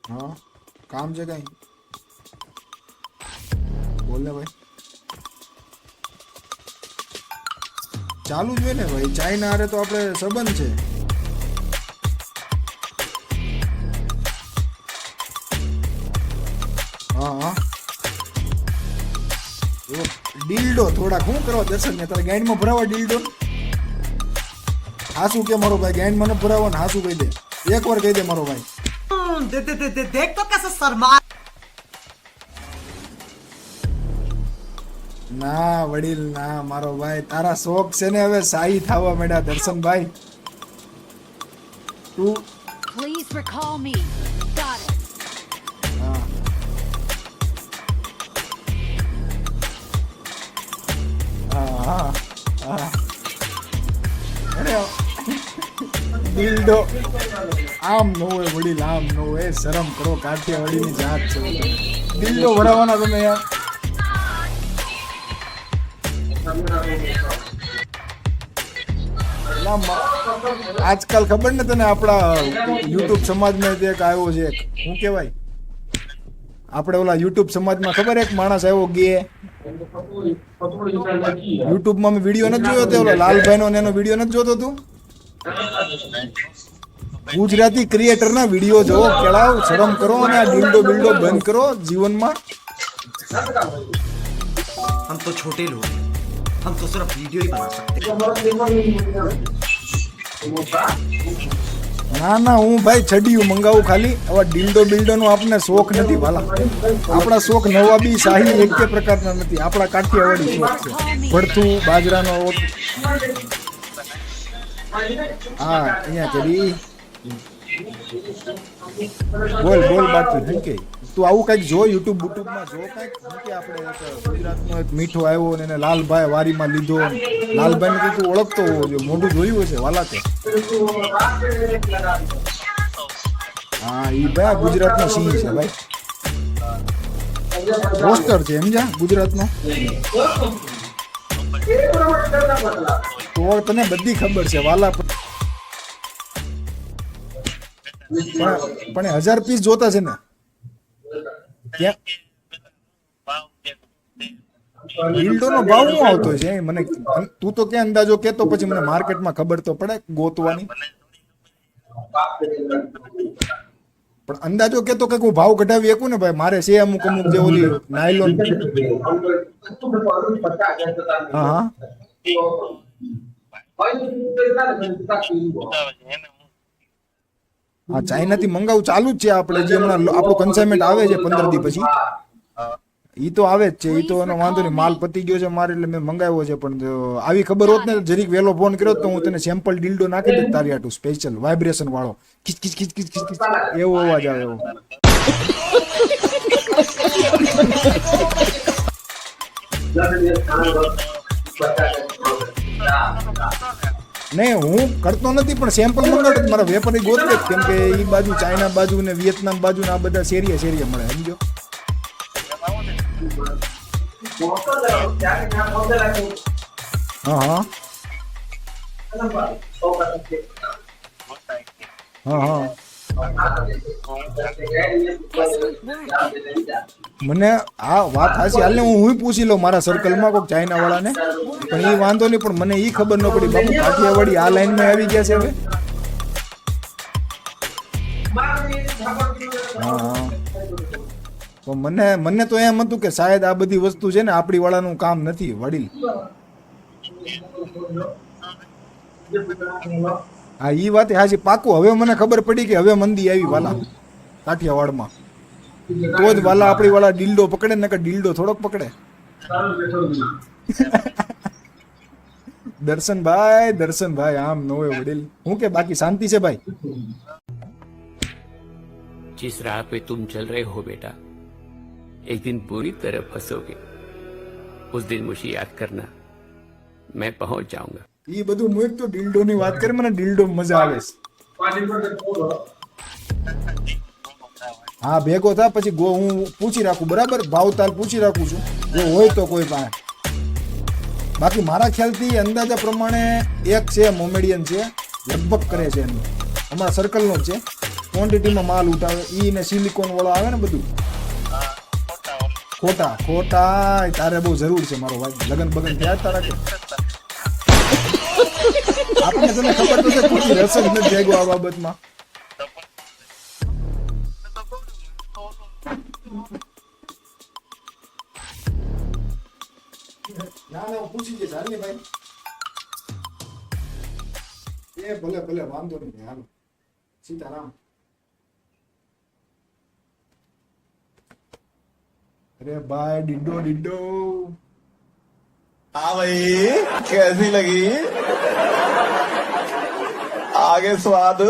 हाँ काम છે કઈ બોલ ને ભાઈ ચાલુ જ હોય ને ભાઈ ચાઇના હારે તો આપણે સંબંધ છે હા હા ડીલડો થોડા શું કરવા દર્શન ને તારે ગાઈડ માં ભરાવા ડીલડો હાસુ કે મારો ભાઈ ગાઈડ મને ભરાવા ને હાસુ કહી દે એક વાર કહી દે મારો ભાઈ देख तो कैसे शर्मा ના વડીલ ના મારો ભાઈ તારા શોખ છે ને હવે સાઈ થવા માંડ્યા દર્શનભાઈ તું Please recall me. Got it. હા હા હા અરે દિલડો આમ નો હોય વડીલ આમ નો હોય શરમ કરો કાઠિયાવાડીની જાત છે દિલડો ભરાવાના તમે યાર આજકાલ ખબર ને તને આપણા યુટ્યુબ સમાજમાં એક આવ્યો છે શું કહેવાય આપણે ઓલા યુટ્યુબ સમાજમાં ખબર એક માણસ આવ્યો ગે યુટ્યુબમાં મેં વિડીયો નથી જોયો તે ઓલો લાલભાઈનો ને એનો વિડીયો નથી જોતો તું ગુજરાતી ક્રિએટરના વિડીયો જોવો કેળાવ શરમ કરો અને આ ડીલડો બિલ્ડો બંધ કરો જીવનમાં हम तो छोटे लोग हैं हम तो सिर्फ वीडियो ही बना सकते हैं ના ના હું ભાઈ છડિયું મંગાવું ખાલી હવે ડીલડો બિલ્ડો નો આપણને શોખ નથી ભાલા આપણા શોખ નવાબી શાહી એક કે પ્રકારના નથી આપણા કાઠિયાવાડી શોખ છે ભડથું બાજરાનો હા અહીંયા કરી બોલ બોલ બાકી શું કે તું આવું કઈક જો યુટ્યુબ માં જો કઈક શું કે આપણે ગુજરાતનો એક મીઠો આવ્યો ને એને લાલભાઈ વારીમાં લીધો લાલભાઈ ને તું ઓળખતો હોવો જોઈએ મોઢું જોયું હશે વાલા તે હા ઈ ભાઈ ગુજરાતનો સિંહ છે ભાઈ રોસ્ટર છે સમજ્યા ગુજરાતનો તો તને બધી ખબર છે વાલા પણ 1000 પીસ જોતા છે ને ડીલડો નો ભાવ શું આવતો છે મને તું તો ક્યાં અંદાજો કેતો પછી મને માર્કેટમાં ખબર તો પડે ગોતવાની પણ અંદાજો કેતો કે હું ભાવ કઢાવી શકું ને ભાઈ મારે છે અમુક અમુક જે ઓલી નાયલોન હા હા હા ચાઇના થી મંગાવું ચાલુ જ છે આપણે જે હમણાં આપણું કન્સાઇનમેન્ટ આવે છે 15 દી પછી ઈ તો આવે જ છે ઈ તો એનો વાંધો નહીં માલ પતી ગયો છે મારે એટલે મેં મંગાવ્યો છે પણ આવી ખબર હોત ને જરીક વહેલો ફોન કર્યો તો હું તને સેમ્પલ ડીલડો નાખી દઉં તારી આટું સ્પેશિયલ વાઇબ્રેશન વાળો ખીચ ખીચ ખીચ ખીચ ખીચ એવો અવાજ આવે એવો નહીં હું કરતો નથી પણ સેમ્પલ મંગાવતો મારા વેપારી ગોતવે કેમ કે ઈ બાજુ ચાઇના બાજુ ને વિયેતનામ બાજુ ને આ બધા શેરીએ મળે સમજો હા હા હા હા મને આ વાત હાસી હાલ ને હું પૂછી લઉં મારા સર્કલમાં કોઈ ચાઇના વાળાને પણ એ વાંધો નહીં પણ મને એ ખબર ન પડી બાપુ કાઠિયાવાડી આ લાઈનમાં આવી ગયા છે હવે હા હા તો મને તો એમ હતું કે શાયદ આ બધી વસ્તુ છે ને આપણી વાળાનું કામ નથી વડીલ હા ઈ વાત હાજી પાકું હવે મને ખબર પડી કે હવે મંદી આવી વાલા કાઠિયાવાડમાં તો જ વાલા આપણી વાળા ડીલડો પકડે ને કે ડીલડો થોડોક પકડે દર્શનભાઈ આમ નો હોય વડીલ હું કે બાકી શાંતિ છે ભાઈ जिस राह पे तुम चल रहे हो बेटा एक दिन पूरी तरह फंसोगे उस दिन मुझे याद करना मैं पहुंच जाऊंगा ये બધું મુક તો ડીલડો ની વાત કરે મને ડીલડો મજા આવે છે હા ભેગો થા પછી ગો હું પૂછી રાખું બરાબર ભાવતાલ પૂછી રાખું છું જો હોય તો કોઈ પાસે બાકી મારા ખ્યાલથી અંદાજા પ્રમાણે એક છે મોમેડિયન છે લગભગ કરે છે એનું અમારા સર્કલનો જ છે ક્વોન્ટિટીમાં માલ ઉઠાવે ઈ ને સિલિકોન વાળો આવે ને બધું ખોટા ખોટા તારે બહુ જરૂર છે મારો ભાઈ લગન બગન થયા જ તારા કે આપણે તને ખબર તો છે ખોટી રસ જ નથી જાગ્યો આ બાબતમાં ના ના પૂછી જઈશ હાલ ને ભાઈ એ ભલે ભલે વાંધો નહીં હાલો સીતારામ अरे भाई डिड्डो डिड्डो हाँ भाई कैसी लगी आगे स्वाद